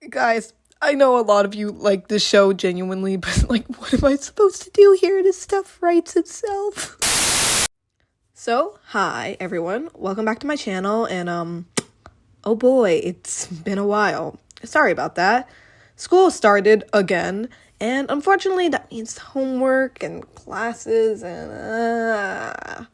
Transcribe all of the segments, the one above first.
Guys, I know a lot of you like this show genuinely, but what am I supposed to do here? This stuff writes itself. So, hi everyone, welcome back to my channel, and oh boy, it's been a while. Sorry about that. School started again, and unfortunately that means homework and classes and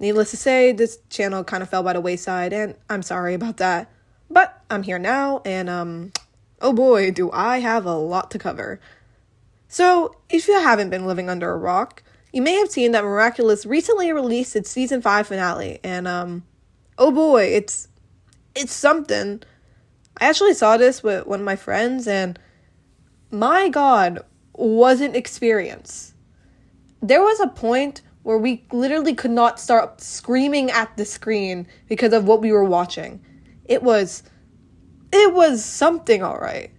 needless to say, this channel kind of fell by the wayside, and I'm sorry about that. But I'm here now, and oh boy, do I have a lot to cover. So, if you haven't been living under a rock, you may have seen that Miraculous recently released its season 5 finale, and oh boy, it's something. I actually saw this with one of my friends, and my god, was an experience. There was a point where we literally could not stop screaming at the screen because of what we were watching. It was something, all right.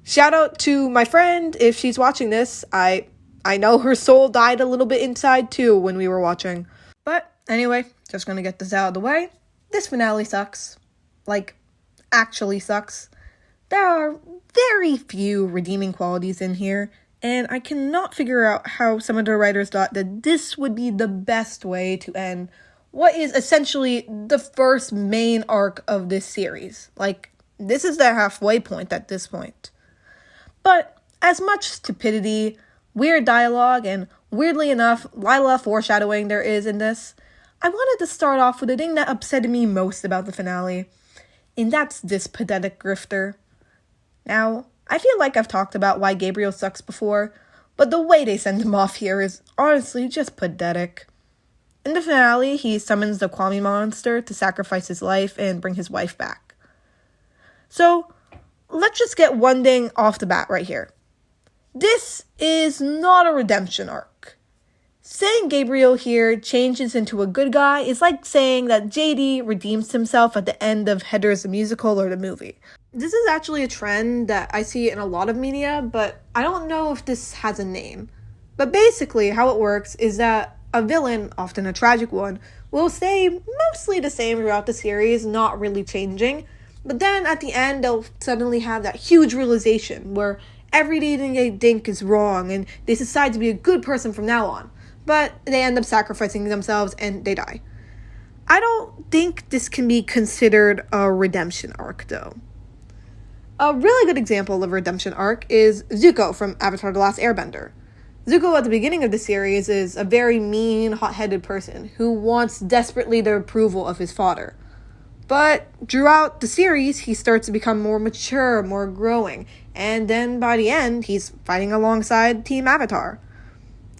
Shout out to my friend if she's watching this. I know her soul died a little bit inside too when we were watching. But anyway, just gonna get this out of the way. This finale sucks. Actually sucks. There are very few redeeming qualities in here, and I cannot figure out how some of the writers thought that this would be the best way to end what is essentially the first main arc of this series. This is the halfway point at this point. But as much stupidity, weird dialogue, and weirdly enough, Lila foreshadowing there is in this, I wanted to start off with the thing that upset me most about the finale, and that's this pathetic grifter. Now, I feel like I've talked about why Gabriel sucks before, but the way they send him off here is honestly just pathetic. In the finale, he summons the Kwame monster to sacrifice his life and bring his wife back. So, let's just get one thing off the bat right here. This is not a redemption arc. Saying Gabriel here changes into a good guy is like saying that JD redeems himself at the end of Heathers the Musical or the movie. This is actually a trend that I see in a lot of media, but I don't know if this has a name. But basically, how it works is that a villain, often a tragic one, will stay mostly the same throughout the series, not really changing. But then at the end, they'll suddenly have that huge realization where everything they think is wrong and they decide to be a good person from now on. But they end up sacrificing themselves and they die. I don't think this can be considered a redemption arc, though. A really good example of a redemption arc is Zuko from Avatar: The Last Airbender. Zuko at the beginning of the series is a very mean, hot-headed person who wants desperately the approval of his father. But throughout the series, he starts to become more mature, more growing, and then by the end, he's fighting alongside Team Avatar.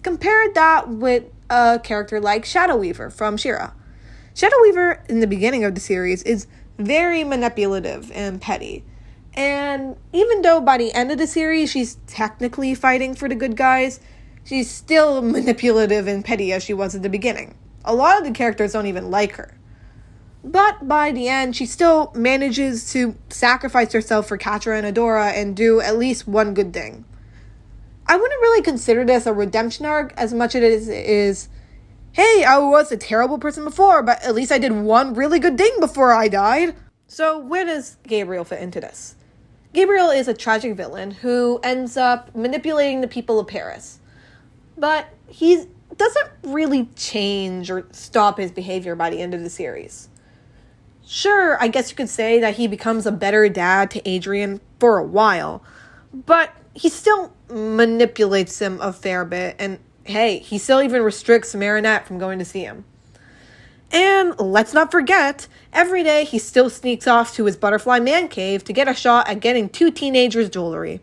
Compare that with a character like Shadow Weaver from She-Ra. Shadow Weaver, in the beginning of the series, is very manipulative and petty. And even though by the end of the series, she's technically fighting for the good guys, she's still manipulative and petty as she was at the beginning. A lot of the characters don't even like her. But by the end, she still manages to sacrifice herself for Catra and Adora and do at least one good thing. I wouldn't really consider this a redemption arc as much as it is, hey, I was a terrible person before, but at least I did one really good thing before I died. So where does Gabriel fit into this? Gabriel is a tragic villain who ends up manipulating the people of Paris. But he doesn't really change or stop his behavior by the end of the series. Sure, I guess you could say that he becomes a better dad to Adrian for a while, but he still manipulates him a fair bit, and hey, he still even restricts Marinette from going to see him. And let's not forget, every day he still sneaks off to his butterfly man cave to get a shot at getting 2 teenagers' jewelry.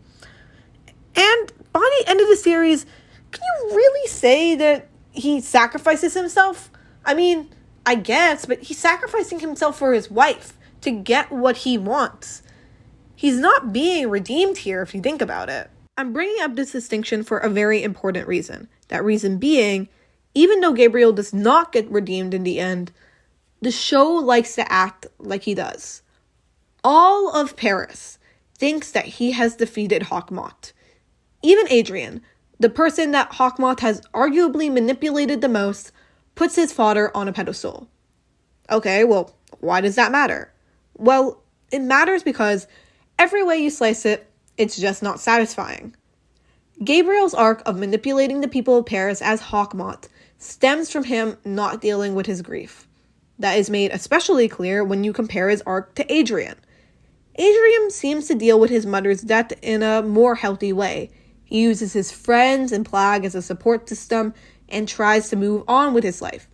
And by the end of the series, can you really say that he sacrifices himself? I mean, I guess, but he's sacrificing himself for his wife to get what he wants. He's not being redeemed here if you think about it. I'm bringing up this distinction for a very important reason. That reason being, even though Gabriel does not get redeemed in the end, the show likes to act like he does. All of Paris thinks that he has defeated Hawkmoth. Even Adrian, the person that Hawkmoth has arguably manipulated the most, puts his father on a pedestal. Okay, well, why does that matter? Well, it matters because Every way you slice it, it's just not satisfying. Gabriel's arc of manipulating the people of Paris as Hawkmoth stems from him not dealing with his grief. That is made especially clear when you compare his arc to Adrien. Adrien seems to deal with his mother's death in a more healthy way. He uses his friends and Plague as a support system and tries to move on with his life.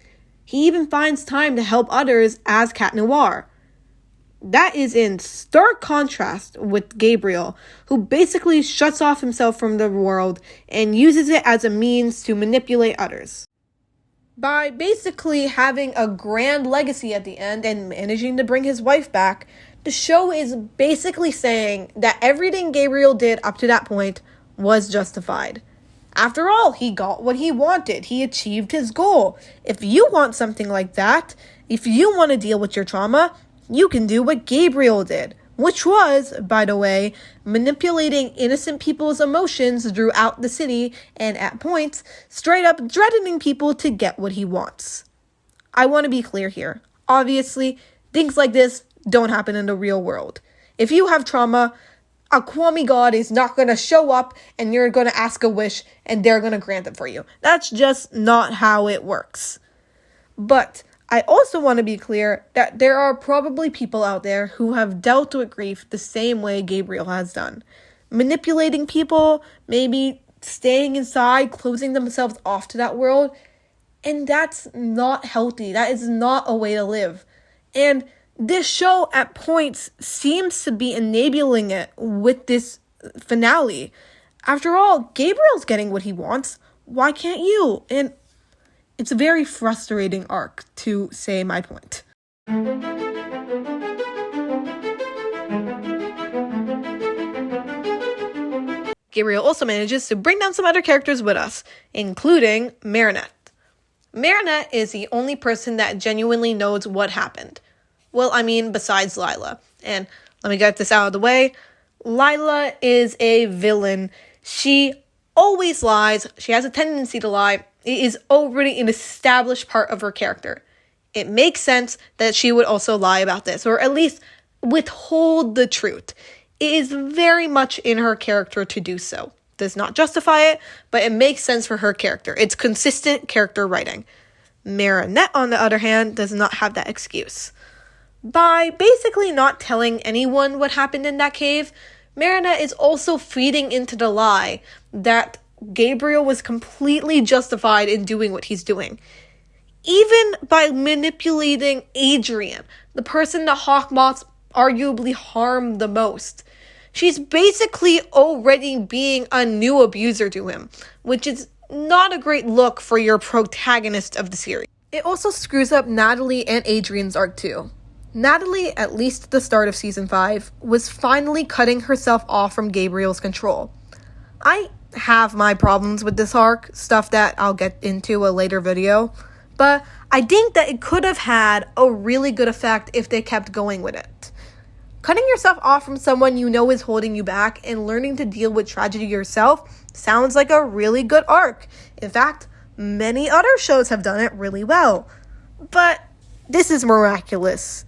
He even finds time to help others as Cat Noir. That is in stark contrast with Gabriel, who basically shuts off himself from the world and uses it as a means to manipulate others. By basically having a grand legacy at the end and managing to bring his wife back, the show is basically saying that everything Gabriel did up to that point was justified. After all, he got what he wanted. He achieved his goal. If you want something like that, if you want to deal with your trauma, you can do what Gabriel did, which was, by the way, manipulating innocent people's emotions throughout the city and, at points, straight up threatening people to get what he wants. I want to be clear here. Obviously, things like this don't happen in the real world. If you have trauma, a Kwame god is not going to show up and you're going to ask a wish and they're going to grant it for you. That's just not how it works. But I also want to be clear that there are probably people out there who have dealt with grief the same way Gabriel has done. Manipulating people, maybe staying inside, closing themselves off to that world. And that's not healthy. That is not a way to live. And this show at points seems to be enabling it with this finale. After all, Gabriel's getting what he wants. Why can't you? And it's a very frustrating arc, to say my point. Gabriel also manages to bring down some other characters with us, including Marinette. Marinette is the only person that genuinely knows what happened. Well, I mean, besides Lila. And let me get this out of the way. Lila is a villain. She always lies. She has a tendency to lie. It is already an established part of her character. It makes sense that she would also lie about this, or at least withhold the truth. It is very much in her character to do so. Does not justify it, but it makes sense for her character. It's consistent character writing. Marinette, on the other hand, does not have that excuse. By basically not telling anyone what happened in that cave, Marinette is also feeding into the lie that Gabriel was completely justified in doing what he's doing. Even by manipulating Adrien, the person that Hawkmoth arguably harmed the most. She's basically already being a new abuser to him, which is not a great look for your protagonist of the series. It also screws up Natalie and Adrien's arc too. Natalie, at least at the start of season 5, was finally cutting herself off from Gabriel's control. I have my problems with this arc, stuff that I'll get into a later video, but I think that it could have had a really good effect if they kept going with it. Cutting yourself off from someone you know is holding you back and learning to deal with tragedy yourself sounds like a really good arc. In fact, many other shows have done it really well. But this is Miraculous.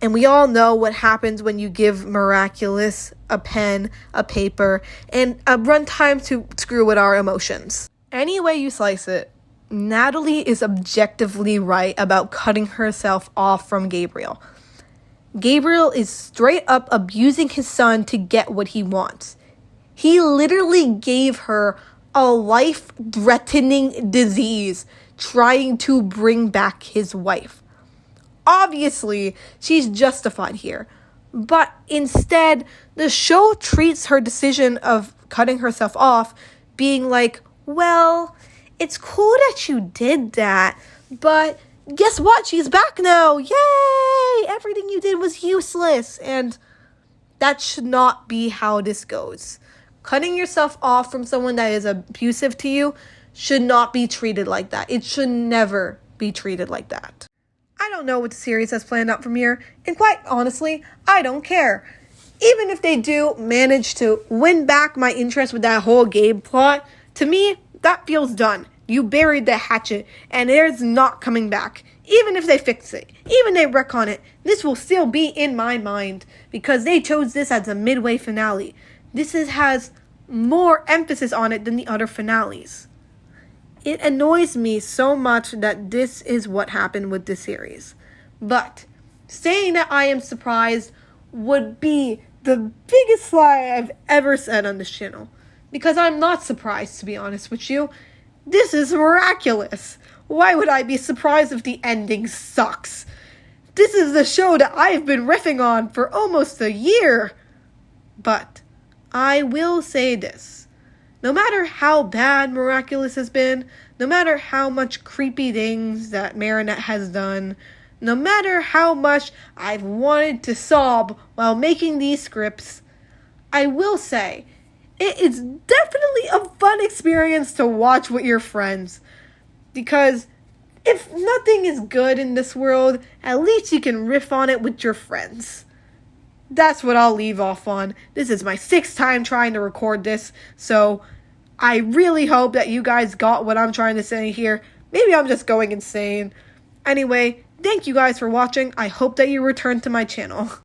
And we all know what happens when you give Miraculous a pen, a paper, and a runtime to screw with our emotions. Any way you slice it, Natalie is objectively right about cutting herself off from Gabriel. Gabriel is straight up abusing his son to get what he wants. He literally gave her a life-threatening disease trying to bring back his wife. Obviously, she's justified here. But instead, the show treats her decision of cutting herself off being like, well, it's cool that you did that, but guess what? She's back now. Yay! Everything you did was useless. And that should not be how this goes. Cutting yourself off from someone that is abusive to you should not be treated like that. It should never be treated like that. I don't know what the series has planned out from here, and quite honestly, I don't care. Even if they do manage to win back my interest with that whole Gabe plot, to me, that feels done. You buried the hatchet, and it's not coming back. Even if they fix it, even they retcon it, this will still be in my mind because they chose this as a midway finale. Has more emphasis on it than the other finales. It annoys me so much that this is what happened with this series. But saying that I am surprised would be the biggest lie I've ever said on this channel. Because I'm not surprised, to be honest with you. This is miraculous. Why would I be surprised if the ending sucks? This is the show that I've been riffing on for almost a year. But I will say this. No matter how bad Miraculous has been, no matter how much creepy things that Marinette has done, no matter how much I've wanted to sob while making these scripts, I will say it is definitely a fun experience to watch with your friends. Because if nothing is good in this world, at least you can riff on it with your friends. That's what I'll leave off on. This is my 6th time trying to record this, so I really hope that you guys got what I'm trying to say here. Maybe I'm just going insane. Anyway, thank you guys for watching. I hope that you return to my channel.